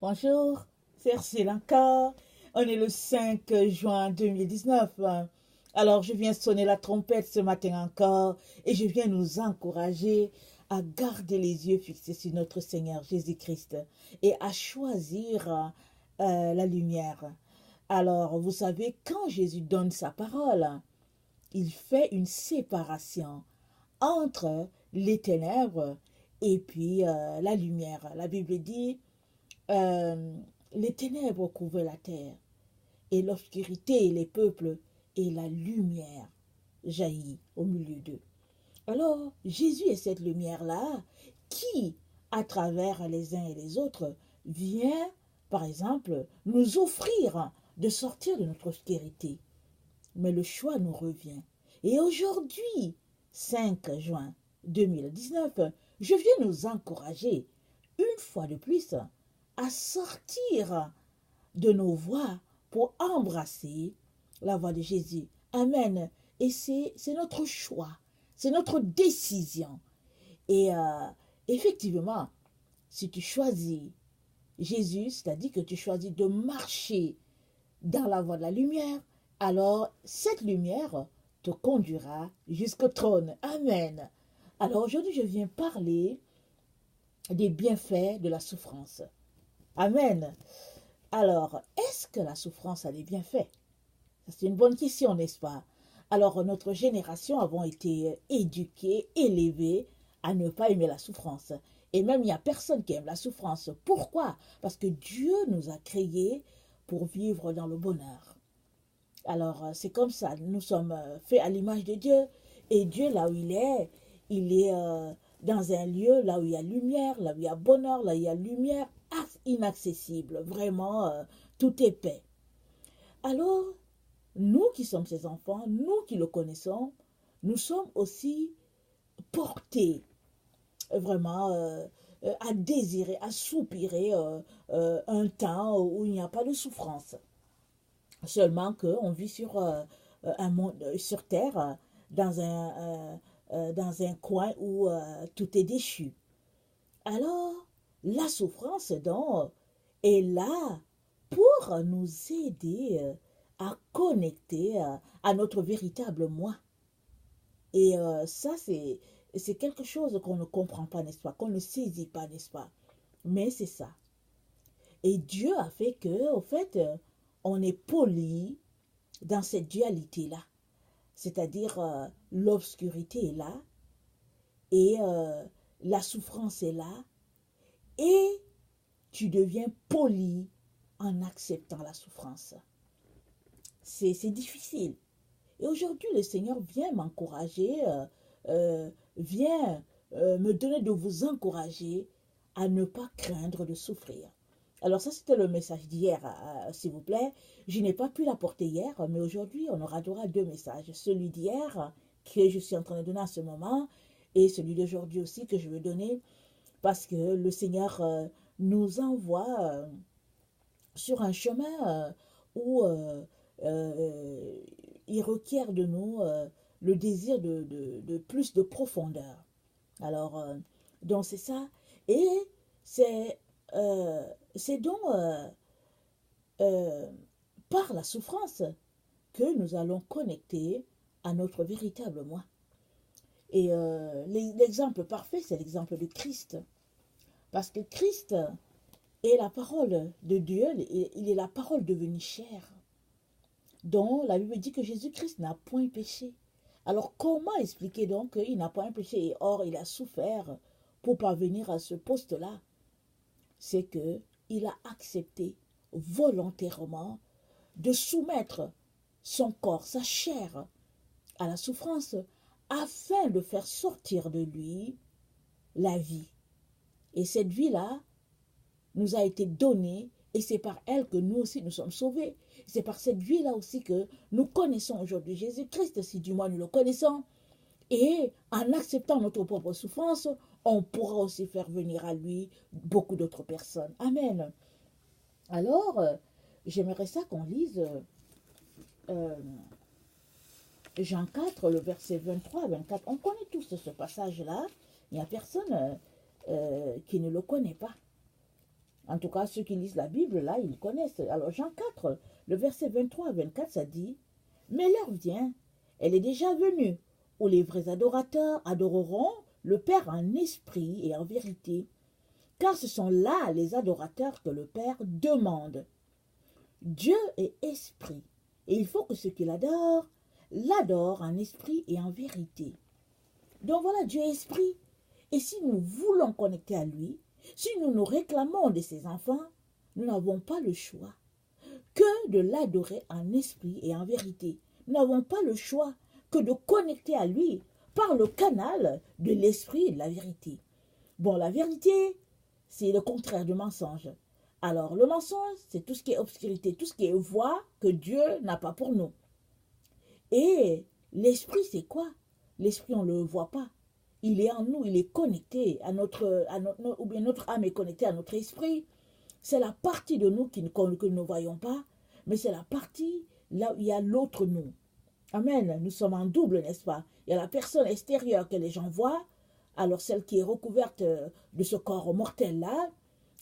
Bonjour, c'est Sri Lanka. On est le 5 juin 2019. Alors, je viens sonner la trompette ce matin encore et je viens nous encourager à garder les yeux fixés sur notre Seigneur Jésus-Christ et à choisir la lumière. Alors, vous savez, quand Jésus donne sa parole, il fait une séparation entre les ténèbres et puis la lumière. La Bible dit euh, les ténèbres couvraient la terre, et l'obscurité et les peuples, et la lumière jaillit au milieu d'eux. Alors, Jésus est cette lumière-là qui, à travers les uns et les autres, vient, par exemple, nous offrir de sortir de notre obscurité. Mais le choix nous revient. Et aujourd'hui, 5 juin 2019, je viens nous encourager, une fois de plus, à sortir de nos voies pour embrasser la voie de Jésus. Amen. Et c'est notre choix, c'est notre décision. Et effectivement, si tu choisis Jésus, c'est-à-dire que tu choisis de marcher dans la voie de la lumière, alors cette lumière te conduira jusqu'au trône. Amen. Alors aujourd'hui, je viens parler des bienfaits de la souffrance. Amen. Alors, est-ce que la souffrance a des bienfaits? C'est une bonne question, n'est-ce pas? Alors, notre génération avons été éduqués, élevés à ne pas aimer la souffrance. Et même, il n'y a personne qui aime la souffrance. Pourquoi? Parce que Dieu nous a créés pour vivre dans le bonheur. Alors, c'est comme ça. Nous sommes faits à l'image de Dieu. Et Dieu, là où il est dans un lieu, là où il y a lumière, là où il y a bonheur, là où il y a lumière, inaccessible. Vraiment, tout est paix. Alors, nous qui sommes ses enfants, nous qui le connaissons, nous sommes aussi portés vraiment à désirer, à soupirer un temps où il n'y a pas de souffrance. Seulement qu'on vit sur un monde, sur terre, dans un coin où tout est déchu. Alors, la souffrance, donc, est là pour nous aider à connecter à notre véritable moi. Et ça, c'est quelque chose qu'on ne comprend pas, n'est-ce pas? Qu'on ne saisit pas, n'est-ce pas? Mais c'est ça. Et Dieu a fait que, au fait, on est poli dans cette dualité-là. C'est-à-dire, l'obscurité est là et la souffrance est là et tu deviens poli en acceptant la souffrance. C'est difficile. Et aujourd'hui, le Seigneur vient m'encourager, vient me donner de vous encourager à ne pas craindre de souffrir. Alors ça, c'était le message d'hier, s'il vous plaît. Je n'ai pas pu l'apporter hier, mais aujourd'hui, on aura droit à deux messages. Celui d'hier, que je suis en train de donner à ce moment, et celui d'aujourd'hui aussi, que je veux donner, parce que le Seigneur nous envoie sur un chemin où il requiert de nous le désir de plus de profondeur. Alors, donc c'est ça. Et c'est donc euh, par la souffrance que nous allons connecter à notre véritable moi. Et l'exemple parfait, c'est l'exemple de Christ. Parce que Christ est la parole de Dieu, il est la parole devenue chair, dont la Bible dit que Jésus-Christ n'a point péché. Alors comment expliquer donc qu'il n'a pas un péché et or il a souffert pour parvenir à ce poste-là? C'est que il a accepté volontairement de soumettre son corps, sa chair, à la souffrance afin de faire sortir de lui la vie. Et cette vie-là nous a été donnée et c'est par elle que nous aussi nous sommes sauvés. C'est par cette vie-là aussi que nous connaissons aujourd'hui Jésus-Christ, si du moins nous le connaissons. Et en acceptant notre propre souffrance, on pourra aussi faire venir à lui beaucoup d'autres personnes. Amen. Alors, j'aimerais ça qu'on lise euh, Jean 4, le verset 23 à 24. On connaît tous ce passage-là. Il n'y a personne qui ne le connaît pas. En tout cas, ceux qui lisent la Bible, là, ils connaissent. Alors, Jean 4, le verset 23 à 24, ça dit, « Mais l'heure vient, elle est déjà venue, où les vrais adorateurs adoreront le Père en esprit et en vérité, car ce sont là les adorateurs que le Père demande. Dieu est esprit, et il faut que ceux qui l'adorent en esprit et en vérité. » Donc voilà, Dieu est esprit. Et si nous voulons connecter à lui, si nous nous réclamons de ses enfants, nous n'avons pas le choix que de l'adorer en esprit et en vérité. Nous n'avons pas le choix que de connecter à lui par le canal de l'esprit et de la vérité. Bon, la vérité, c'est le contraire du mensonge. Alors, le mensonge, c'est tout ce qui est obscurité, tout ce qui est voie que Dieu n'a pas pour nous. Et l'esprit, c'est quoi? L'esprit, on ne le voit pas. Il est en nous, il est connecté à ou bien notre âme est connectée à notre esprit. C'est la partie de nous que nous ne voyons pas, mais c'est la partie là où il y a l'autre nous. Amen. Nous sommes en double, n'est-ce pas? Il y a la personne extérieure que les gens voient, alors celle qui est recouverte de ce corps mortel-là,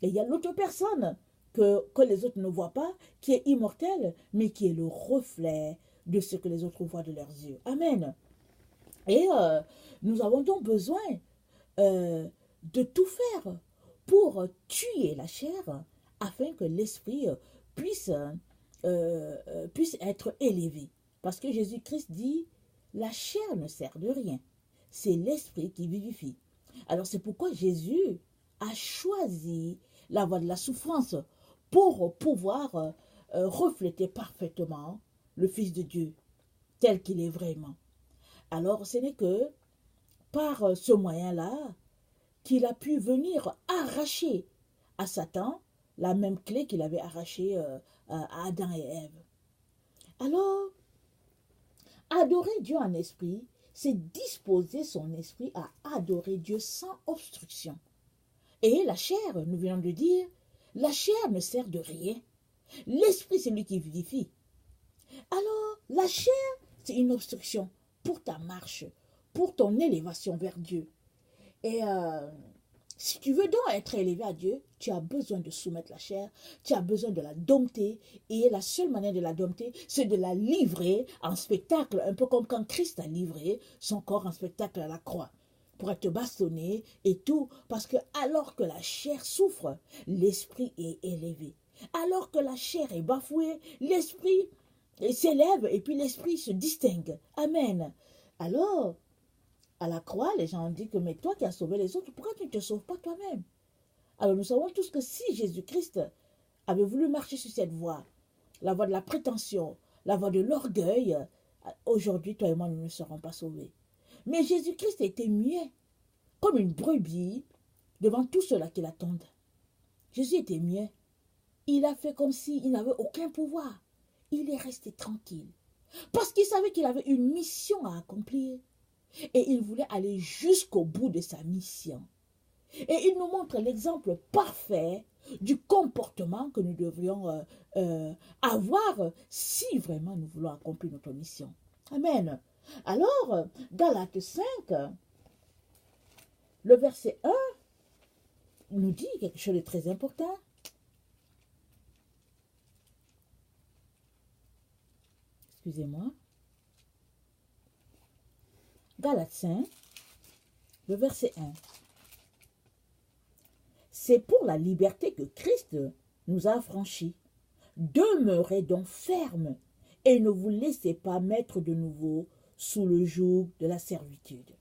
et il y a l'autre personne que les autres ne voient pas, qui est immortelle, mais qui est le reflet de ce que les autres voient de leurs yeux. Amen. Et nous avons donc besoin de tout faire pour tuer la chair afin que l'esprit puisse être élevé. Parce que Jésus-Christ dit, la chair ne sert de rien. C'est l'esprit qui vivifie. Alors c'est pourquoi Jésus a choisi la voie de la souffrance pour pouvoir refléter parfaitement le Fils de Dieu tel qu'il est vraiment. Alors ce n'est que par ce moyen-là qu'il a pu venir arracher à Satan la même clé qu'il avait arrachée à Adam et Ève. Alors, adorer Dieu en esprit, c'est disposer son esprit à adorer Dieu sans obstruction. Et la chair, nous venons de dire, la chair ne sert de rien. L'esprit, c'est lui qui vivifie. Alors, la chair, c'est une obstruction pour ta marche, pour ton élévation vers Dieu. Et si tu veux donc être élevé à Dieu, tu as besoin de soumettre la chair, tu as besoin de la dompter. Et la seule manière de la dompter, c'est de la livrer en spectacle, un peu comme quand Christ a livré son corps en spectacle à la croix, pour être bastonné et tout. Parce que alors que la chair souffre, l'esprit est élevé. Alors que la chair est bafouée, l'esprit s'élève et puis l'esprit se distingue. Amen. Alors, à la croix, les gens ont dit que mais toi qui as sauvé les autres, pourquoi tu ne te sauves pas toi-même? Alors nous savons tous que si Jésus-Christ avait voulu marcher sur cette voie, la voie de la prétention, la voie de l'orgueil, aujourd'hui toi et moi nous ne serons pas sauvés. Mais Jésus-Christ était muet, comme une brebis devant tous ceux-là qui l'attendent. Jésus était muet. Il a fait comme s'il n'avait aucun pouvoir. Il est resté tranquille. Parce qu'il savait qu'il avait une mission à accomplir. Et il voulait aller jusqu'au bout de sa mission. Et il nous montre l'exemple parfait du comportement que nous devrions avoir si vraiment nous voulons accomplir notre mission. Amen. Alors, Galates 5, le verset 1 nous dit quelque chose de très important. Excusez-moi. Galates 5, le verset 1. C'est pour la liberté que Christ nous a affranchis. Demeurez donc fermes et ne vous laissez pas mettre de nouveau sous le joug de la servitude.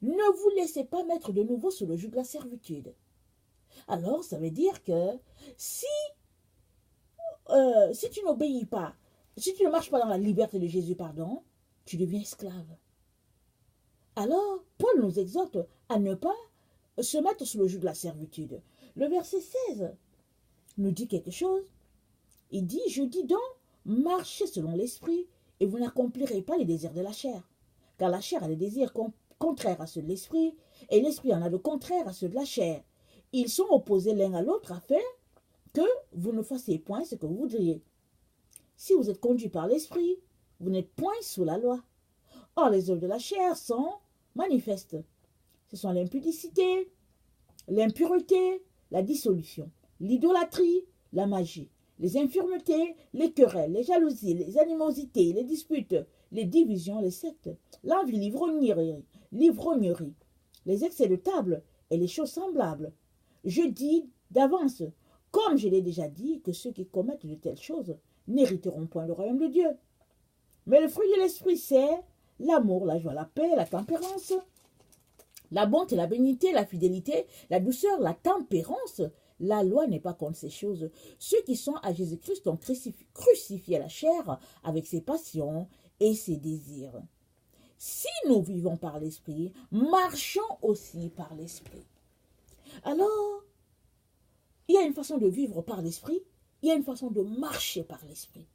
Ne vous laissez pas mettre de nouveau sous le joug de la servitude. Alors, ça veut dire que si tu n'obéis pas, si tu ne marches pas dans la liberté de Jésus, pardon, tu deviens esclave. Alors, Paul nous exhorte à ne pas se mettre sous le joug de la servitude. Le verset 16 nous dit quelque chose. Il dit, je dis donc, marchez selon l'esprit et vous n'accomplirez pas les désirs de la chair. Car la chair a des désirs contraires à ceux de l'esprit et l'esprit en a de contraires à ceux de la chair. Ils sont opposés l'un à l'autre afin que vous ne fassiez point ce que vous voudriez. Si vous êtes conduit par l'esprit, vous n'êtes point sous la loi. Or, les œuvres de la chair sont manifestes. Ce sont l'impudicité, l'impureté, la dissolution, l'idolâtrie, la magie, les infirmités, les querelles, les jalousies, les animosités, les disputes, les divisions, les sectes, l'envie, l'ivrognerie, les excès de table et les choses semblables. Je dis d'avance, comme je l'ai déjà dit, que ceux qui commettent de telles choses n'hériteront point le royaume de Dieu. Mais le fruit de l'esprit, c'est l'amour, la joie, la paix, la tempérance, la bonté, la bénignité, la fidélité, la douceur, la tempérance. La loi n'est pas contre ces choses. Ceux qui sont à Jésus-Christ ont crucifié la chair avec ses passions et ses désirs. Si nous vivons par l'esprit, marchons aussi par l'esprit. Alors, il y a une façon de vivre par l'esprit, il y a une façon de marcher par l'esprit.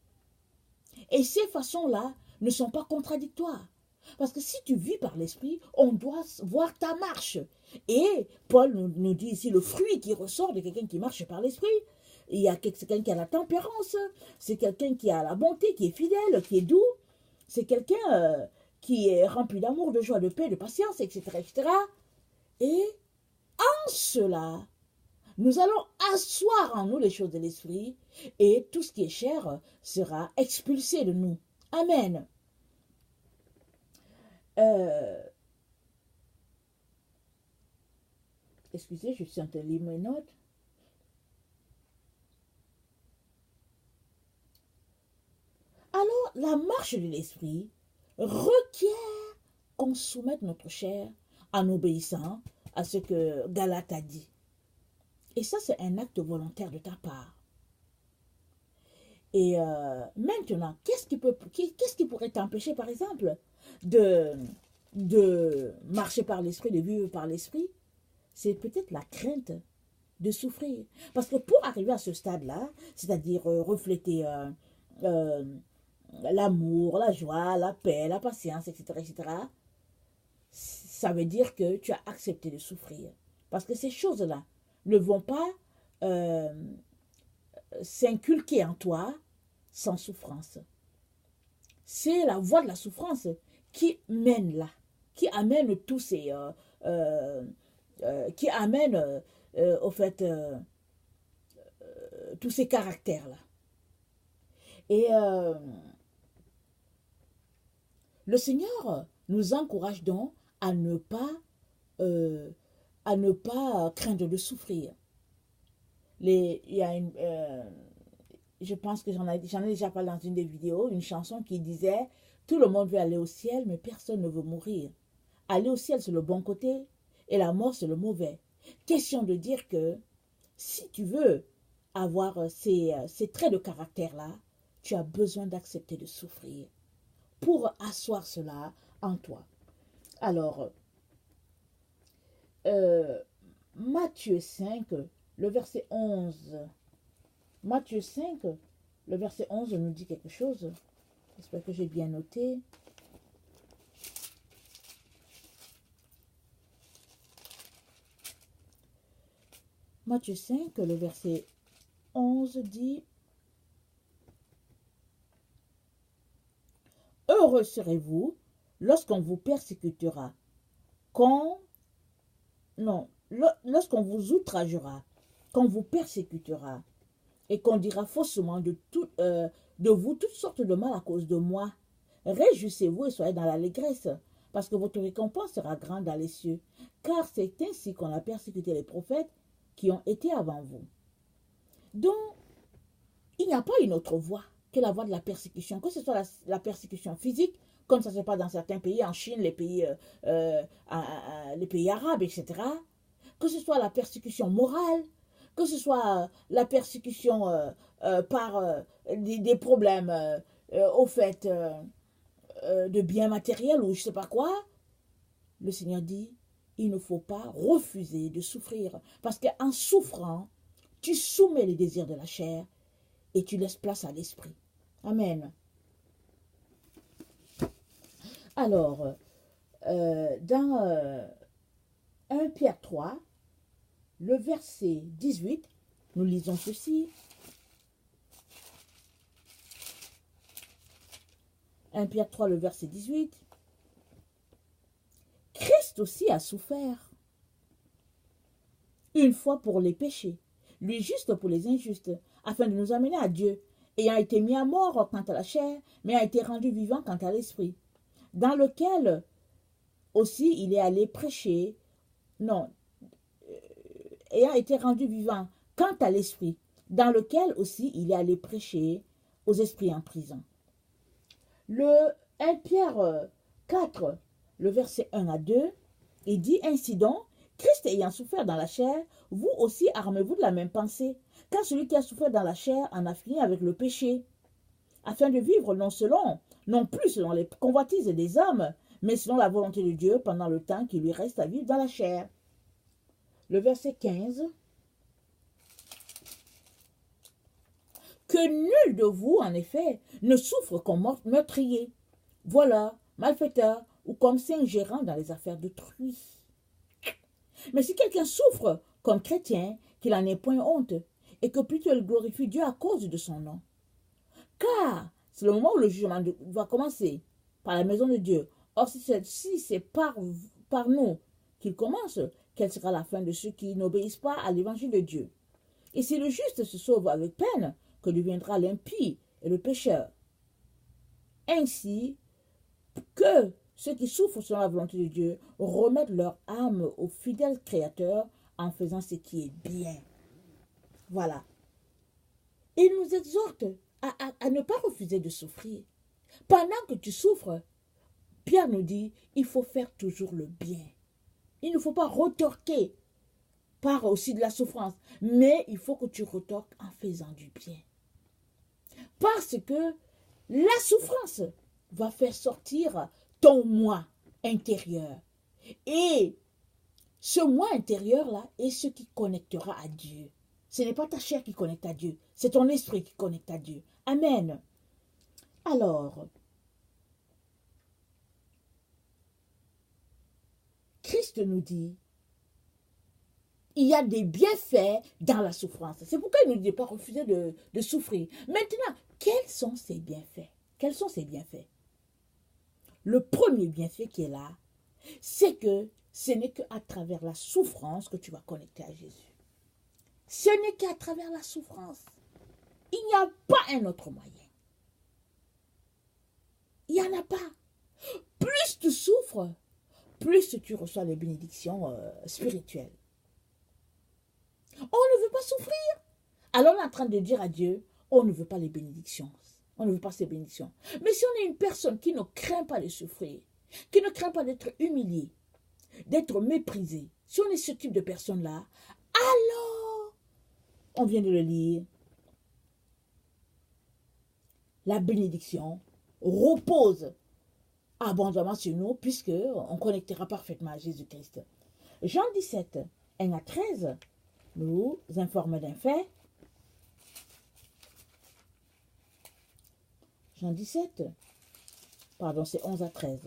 Et ces façons-là ne sont pas contradictoires. Parce que si tu vis par l'esprit, on doit voir ta marche. Et Paul nous dit ici le fruit qui ressort de quelqu'un qui marche par l'esprit. Il y a quelqu'un qui a la tempérance, c'est quelqu'un qui a la bonté, qui est fidèle, qui est doux. C'est quelqu'un qui est rempli d'amour, de joie, de paix, de patience, etc., etc. Et en cela, nous allons asseoir en nous les choses de l'esprit et tout ce qui est cher sera expulsé de nous. Amen. Excusez, je suis en train de lire mes notes. Alors, la marche de l'esprit requiert qu'on soumette notre chair en obéissant à ce que Galate a dit. Et ça, c'est un acte volontaire de ta part. Et maintenant, qu'est-ce qui pourrait t'empêcher, par exemple, de marcher par l'esprit, de vivre par l'esprit? C'est peut-être la crainte de souffrir. Parce que pour arriver à ce stade-là, c'est-à-dire refléter l'amour, la joie, la paix, la patience, etc., etc., ça veut dire que tu as accepté de souffrir. Parce que ces choses-là ne vont pas s'inculquer en toi sans souffrance. C'est la voie de la souffrance qui mène là, qui amène tous ces... qui amène au fait tous ces caractères-là. Et le Seigneur nous encourage donc à ne pas craindre de souffrir. Il y a une, je pense que j'en ai déjà parlé dans une des vidéos, une chanson qui disait « Tout le monde veut aller au ciel, mais personne ne veut mourir. Aller au ciel, c'est le bon côté, et la mort, c'est le mauvais. » Question de dire que si tu veux avoir ces traits de caractère-là, tu as besoin d'accepter de souffrir pour asseoir cela en toi. Alors, Matthieu 5, le verset 11. Matthieu 5, le verset 11 nous dit quelque chose. J'espère que j'ai bien noté. Matthieu 5, le verset 11 dit « Heureux serez-vous lorsqu'on vous persécutera, lorsqu'on vous outragera, qu'on vous persécutera, et qu'on dira faussement de vous toutes sortes de mal à cause de moi. Réjouissez-vous et soyez dans l'allégresse, parce que votre récompense sera grande dans les cieux, car c'est ainsi qu'on a persécuté les prophètes qui ont été avant vous. » Donc, il n'y a pas une autre voie que la voie de la persécution, que ce soit la persécution physique, comme ça se passe dans certains pays, en Chine, les pays arabes, etc., que ce soit la persécution morale, que ce soit la persécution par des problèmes au fait de biens matériels ou je ne sais pas quoi, le Seigneur dit, il ne faut pas refuser de souffrir. Parce qu'en souffrant, tu soumets les désirs de la chair et tu laisses place à l'esprit. Amen. Alors, dans 1 Pierre 3, le verset 18, nous lisons ceci. 1 Pierre 3, le verset 18. Christ aussi a souffert une fois pour les péchés, lui juste pour les injustes, afin de nous amener à Dieu, ayant été mis à mort quant à la chair, mais a été rendu vivant quant à l'esprit, dans lequel aussi il est allé prêcher, non, ayant été rendu vivant quant à l'esprit, dans lequel aussi il est allé prêcher aux esprits en prison. Le 1 Pierre 4, le verset 1 à 2, il dit ainsi donc, Christ ayant souffert dans la chair, vous aussi armez-vous de la même pensée, car celui qui a souffert dans la chair en a fini avec le péché, afin de vivre non plus selon les convoitises des hommes, mais selon la volonté de Dieu pendant le temps qui lui reste à vivre dans la chair. Le verset 15. Que nul de vous, en effet, ne souffre comme meurtrier, voilà, malfaiteur, ou comme s'ingérant dans les affaires d'autrui. Mais si quelqu'un souffre comme chrétien, qu'il n'en ait point honte, et que plutôt il glorifie Dieu à cause de son nom. Car c'est le moment où le jugement va commencer, par la maison de Dieu. Or, si c'est par nous qu'il commence, quelle sera la fin de ceux qui n'obéissent pas à l'évangile de Dieu? Et si le juste se sauve avec peine, que deviendra l'impie et le pécheur? Ainsi que ceux qui souffrent selon la volonté de Dieu remettent leur âme au fidèle Créateur en faisant ce qui est bien. Voilà. Il nous exhorte à ne pas refuser de souffrir. Pendant que tu souffres, Pierre nous dit, il faut faire toujours le bien. Il ne faut pas retorquer par aussi de la souffrance, mais il faut que tu retorques en faisant du bien. Parce que la souffrance va faire sortir ton moi intérieur. Et ce moi intérieur-là est ce qui connectera à Dieu. Ce n'est pas ta chair qui connecte à Dieu, c'est ton esprit qui connecte à Dieu. Amen. Alors, Christ nous dit, il y a des bienfaits dans la souffrance. C'est pourquoi il ne nous dit pas refuser de souffrir. Maintenant, quels sont ces bienfaits? Quels sont ces bienfaits? Le premier bienfait qui est là, c'est que ce n'est qu'à travers la souffrance que tu vas connecter à Jésus. Ce n'est qu'à travers la souffrance. Il n'y a pas un autre moyen. Il n'y en a pas. Plus tu souffres, plus tu reçois les bénédictions spirituelles. On ne veut pas souffrir. Alors on est en train de dire à Dieu, on ne veut pas les bénédictions. On ne veut pas ces bénédictions. Mais si on est une personne qui ne craint pas de souffrir, qui ne craint pas d'être humiliée, d'être méprisée, si on est ce type de personne-là, alors, on vient de le lire, la bénédiction repose abondamment sur nous puisqu'on connectera parfaitement à Jésus-Christ. Jean 17, 1 à 13, nous informe d'un fait. Jean 17, pardon, c'est 11 à 13.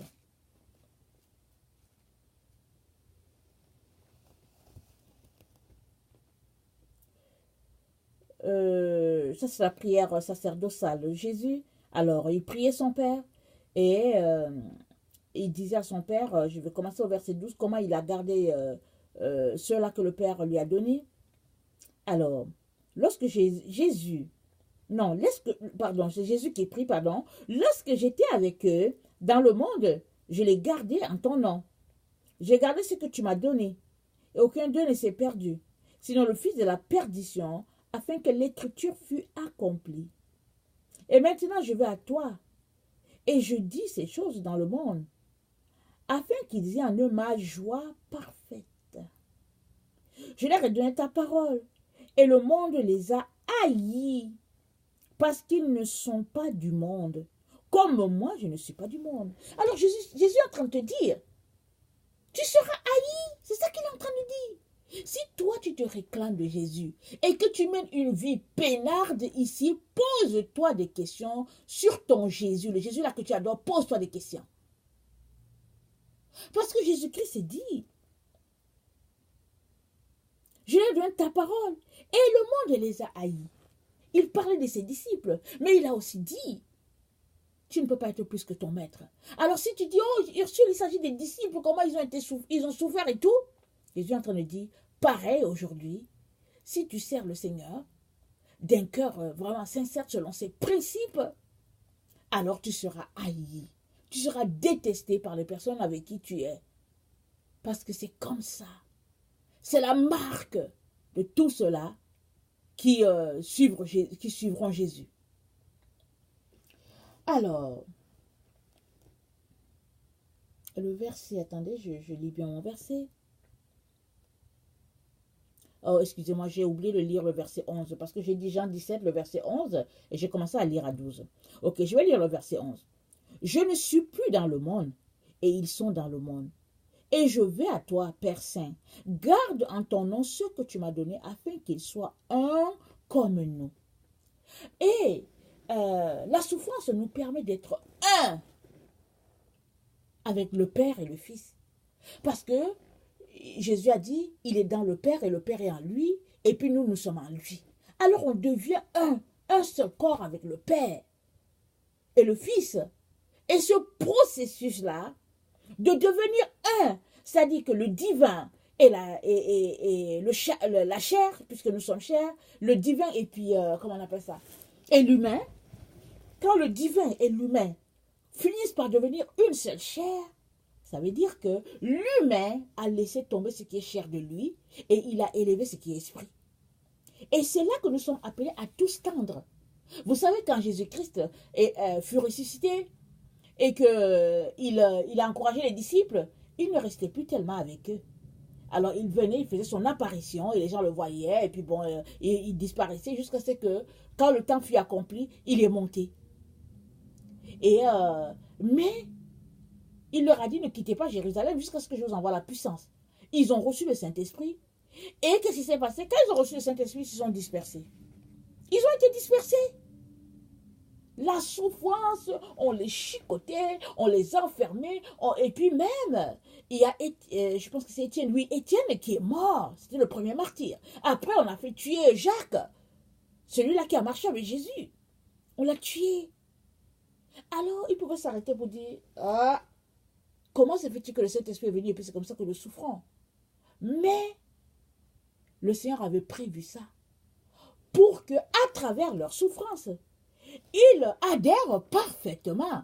Ça, c'est la prière sacerdotale. Jésus, alors, il priait son Père et il disait à son Père, je vais commencer au verset 12, comment il a gardé ceux-là que le Père lui a donné. Alors, lorsque Jésus, non, pardon, c'est Jésus qui prie, pardon, lorsque j'étais avec eux dans le monde, je les gardais en ton nom. J'ai gardé ce que tu m'as donné, et aucun d'eux ne s'est perdu, sinon le fils de la perdition, afin que l'écriture fût accomplie. Et maintenant je vais à toi, et je dis ces choses dans le monde, afin qu'ils aient en eux ma joie parfaite. Je leur ai donné ta parole, et le monde les a haïs, parce qu'ils ne sont pas du monde, comme moi je ne suis pas du monde. Alors Jésus est en train de te dire, tu seras haï, c'est ça qu'il est en train de dire. Si toi tu te réclames de Jésus et que tu mènes une vie peinarde ici, pose-toi des questions sur ton Jésus, le Jésus là que tu adores, pose-toi des questions. Parce que Jésus-Christ s'est dit, je leur donne ta parole et le monde les a haïs. Il parlait de ses disciples, mais il a aussi dit, tu ne peux pas être plus que ton maître. Alors si tu dis, oh Ursule, il s'agit des disciples, comment ils ont souffert et tout, Jésus est en train de dire, pareil aujourd'hui, si tu sers le Seigneur d'un cœur vraiment sincère selon ses principes, alors tu seras haï. Tu seras détesté par les personnes avec qui tu es. Parce que c'est comme ça. C'est la marque de tout cela qui suivront Jésus. Alors, le verset, attendez, je lis bien mon verset. Oh, excusez-moi, j'ai oublié de lire le verset 11, parce que j'ai dit Jean 17, le verset 11, et j'ai commencé à lire à 12. Ok, je vais lire le verset 11. Je ne suis plus dans le monde, et ils sont dans le monde. Et je vais à toi, Père Saint. Garde en ton nom ce que tu m'as donné, afin qu'ils soient un comme nous. Et la souffrance nous permet d'être un avec le Père et le Fils. Parce que Jésus a dit, il est dans le Père et le Père est en lui, et puis nous, nous sommes en lui. Alors on devient un seul corps avec le Père et le Fils. Et ce processus-là, de devenir un, c'est-à-dire que le divin et la chair, puisque nous sommes chair, le divin et puis, comment on appelle ça, et l'humain, quand le divin et l'humain finissent par devenir une seule chair, ça veut dire que l'humain a laissé tomber ce qui est chair de lui et il a élevé ce qui est esprit. Et c'est là que nous sommes appelés à tous tendre. Vous savez, quand Jésus-Christ fut ressuscité et qu'il a encouragé les disciples, il ne restait plus tellement avec eux. Alors il venait, il faisait son apparition et les gens le voyaient et puis bon, il disparaissait jusqu'à ce que, quand le temps fut accompli, il est monté. Mais il leur a dit, ne quittez pas Jérusalem jusqu'à ce que je vous envoie la puissance. Ils ont reçu le Saint-Esprit. Et qu'est-ce qui s'est passé? Quand ils ont reçu le Saint-Esprit, ils se sont dispersés. Ils ont été dispersés. La souffrance, on les chicotait, on les enfermait. Et puis même, il y a, je pense que c'est Étienne, oui, Étienne qui est mort. C'était le premier martyr. Après, on a fait tuer Jacques, celui-là qui a marché avec Jésus. On l'a tué. Alors, il pouvait s'arrêter pour dire, ah, comment se fait-il que le Saint-Esprit est venu et puis c'est comme ça que nous souffrons? Mais le Seigneur avait prévu ça pour que, à travers leur souffrance, ils adhèrent parfaitement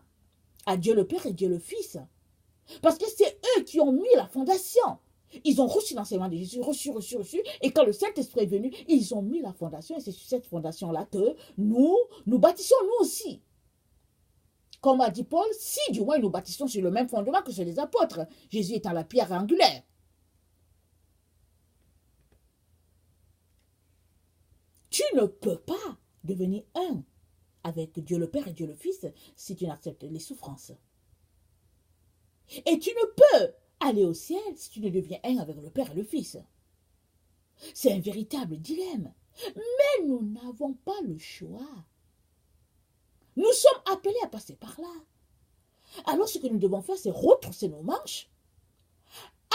à Dieu le Père et Dieu le Fils. Parce que c'est eux qui ont mis la fondation. Ils ont reçu l'enseignement de Jésus, reçu. Et quand le Saint-Esprit est venu, ils ont mis la fondation. Et c'est sur cette fondation-là que nous bâtissons nous aussi. Comme a dit Paul, si du moins nous bâtissons sur le même fondement que sur les apôtres, Jésus étant la pierre angulaire. Tu ne peux pas devenir un avec Dieu le Père et Dieu le Fils si tu n'acceptes les souffrances. Et tu ne peux aller au ciel si tu ne deviens un avec le Père et le Fils. C'est un véritable dilemme. Mais nous n'avons pas le choix. Nous sommes appelés à passer par là. Alors ce que nous devons faire, c'est retrousser nos manches,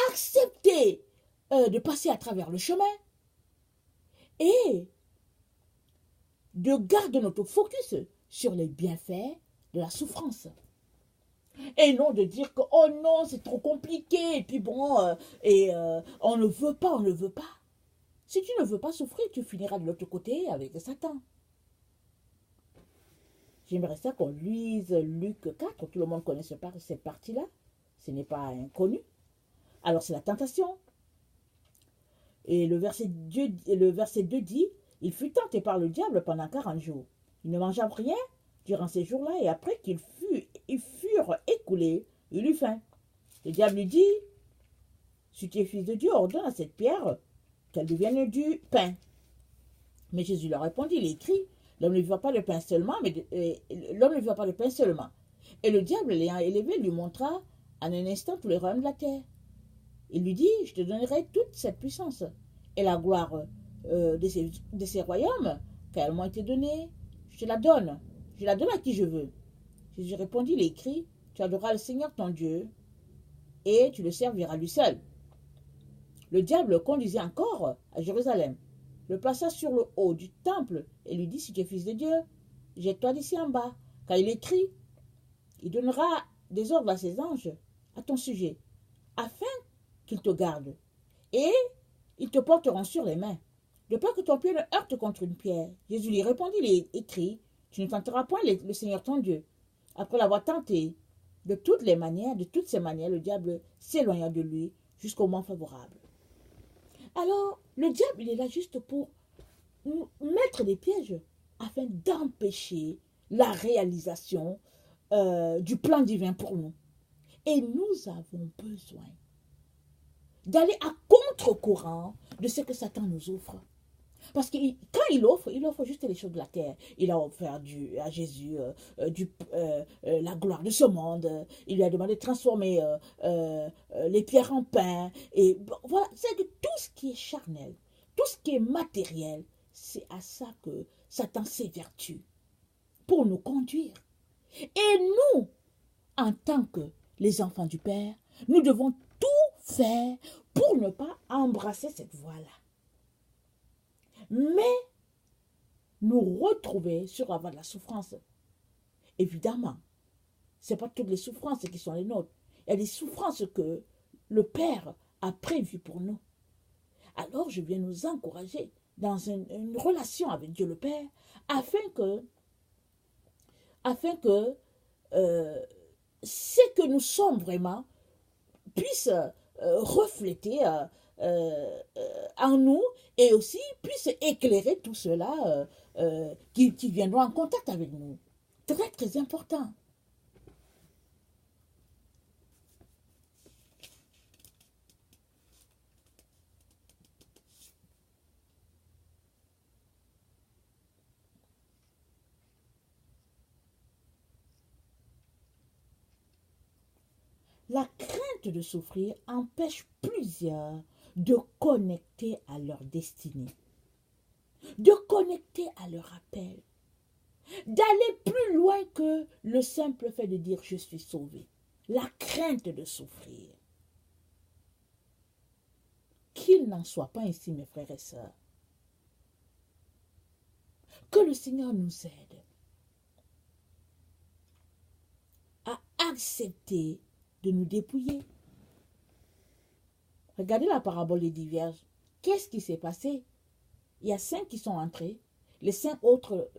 accepter de passer à travers le chemin et de garder notre focus sur les bienfaits de la souffrance. Et non de dire que, oh non, c'est trop compliqué, et puis bon, on ne veut pas. Si tu ne veux pas souffrir, tu finiras de l'autre côté avec Satan. J'aimerais ça qu'on lise Luc 4, tout le monde connaît cette partie-là, ce n'est pas inconnu. Alors c'est la tentation. Et le verset 2 dit, il fut tenté par le diable pendant 40 jours. Il ne mangea rien durant ces jours-là, et après qu'ils furent écoulés, il eut faim. Le diable lui dit, si tu es fils de Dieu, ordonne à cette pierre qu'elle devienne du pain. Mais Jésus leur répondit, il est écrit, l'homme ne vivra pas de pain seulement, Et le diable, l'ayant élevé, lui montra en un instant tous les royaumes de la terre. Il lui dit, je te donnerai toute cette puissance et la gloire de ces royaumes, car elles m'ont été données, je te la donne. Je la donne à qui je veux. Jésus répondit, il est écrit, tu adoreras le Seigneur ton Dieu et tu le serviras lui seul. Le diable le conduisit encore à Jérusalem, le plaça sur le haut du temple et lui dit, si tu es fils de Dieu, jette-toi d'ici en bas, car il écrit, il donnera des ordres à ses anges à ton sujet, afin qu'ils te gardent, et ils te porteront sur les mains, de peur que ton pied ne heurte contre une pierre. Jésus lui répondit, il est écrit, tu ne tenteras point le Seigneur ton Dieu. Après l'avoir tenté, de toutes ces manières, le diable s'éloigna de lui jusqu'au moment favorable. Alors, le diable, il est là juste pour nous mettre des pièges afin d'empêcher la réalisation du plan divin pour nous. Et nous avons besoin d'aller à contre-courant de ce que Satan nous offre. Parce que quand il offre juste les choses de la terre. Il a offert à Jésus la gloire de ce monde. Il lui a demandé de transformer les pierres en pain. Et bon, voilà, c'est que tout ce qui est charnel, tout ce qui est matériel, c'est à ça que Satan s'évertue pour nous conduire. Et nous, en tant que les enfants du Père, nous devons tout faire pour ne pas embrasser cette voie-là. Mais nous retrouver sur la voie de la souffrance. Évidemment, ce n'est pas toutes les souffrances qui sont les nôtres. Il y a des souffrances que le Père a prévues pour nous. Alors, je viens nous encourager dans une relation avec Dieu le Père afin que ce que nous sommes vraiment puisse refléter en nous et aussi puisse éclairer tout cela qui viendront en contact avec nous. Très, très important. La crainte de souffrir empêche plusieurs de connecter à leur destinée, de connecter à leur appel, d'aller plus loin que le simple fait de dire je suis sauvé. La crainte de souffrir. Qu'il n'en soit pas ainsi, mes frères et sœurs. Que le Seigneur nous aide à accepter de nous dépouiller. Regardez la parabole des 10 vierges. Qu'est-ce qui s'est passé? Il y a 5 qui sont entrés. Les 5 autres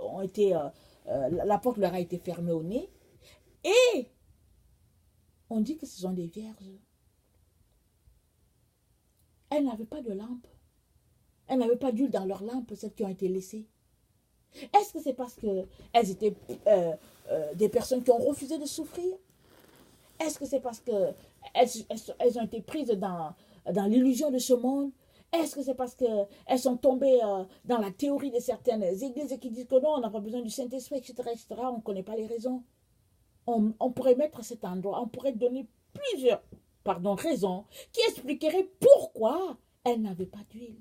ont été... la porte leur a été fermée au nez. Et on dit que ce sont des vierges. Elles n'avaient pas de lampe. Elles n'avaient pas d'huile dans leur lampe, celles qui ont été laissées. Est-ce que c'est parce qu'elles étaient des personnes qui ont refusé de souffrir? Est-ce que c'est parce qu'elles ont été prises dans l'illusion de ce monde? Est-ce que c'est parce qu'elles sont tombées dans la théorie de certaines églises qui disent que non, on n'a pas besoin du Saint-Esprit, etc., etc. On ne connaît pas les raisons. On pourrait mettre cet endroit, on pourrait donner plusieurs raisons qui expliqueraient pourquoi elles n'avaient pas d'huile.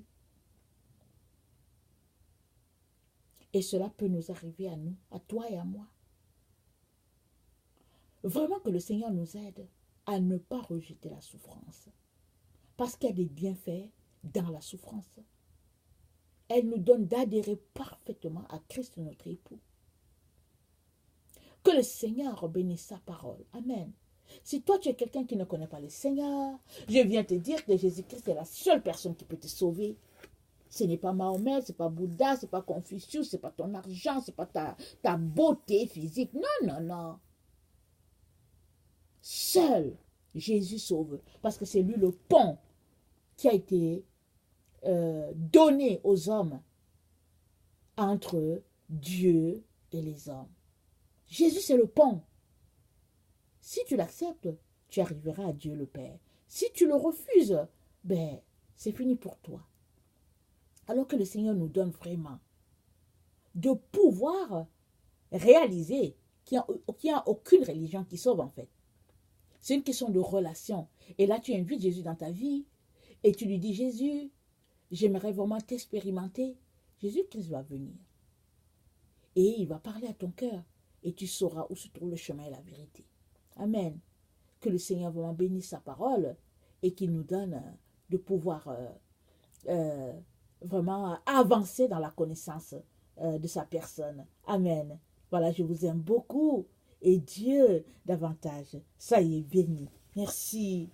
Et cela peut nous arriver à nous, à toi et à moi. Vraiment que le Seigneur nous aide à ne pas rejeter la souffrance. Parce qu'il y a des bienfaits dans la souffrance. Elle nous donne d'adhérer parfaitement à Christ notre époux. Que le Seigneur bénisse sa parole. Amen. Si toi tu es quelqu'un qui ne connaît pas le Seigneur, je viens te dire que Jésus-Christ est la seule personne qui peut te sauver. Ce n'est pas Mahomet, ce n'est pas Bouddha, ce n'est pas Confucius, ce n'est pas ton argent, ce n'est pas ta beauté physique. Non, non, non. Seul Jésus sauve. Parce que c'est lui le pont qui a été donné aux hommes entre Dieu et les hommes. Jésus, c'est le pont. Si tu l'acceptes, tu arriveras à Dieu le Père. Si tu le refuses, ben, c'est fini pour toi. Alors que le Seigneur nous donne vraiment de pouvoir réaliser qu'il n'y a aucune religion qui sauve en fait. C'est une question de relation. Et là, tu invites Jésus dans ta vie et tu lui dis, Jésus, j'aimerais vraiment t'expérimenter. Jésus-Christ va venir. Et il va parler à ton cœur. Et tu sauras où se trouve le chemin et la vérité. Amen. Que le Seigneur vraiment bénisse sa parole et qu'il nous donne de pouvoir vraiment avancer dans la connaissance de sa personne. Amen. Voilà, je vous aime beaucoup. Et Dieu davantage. Ça y est, béni. Merci.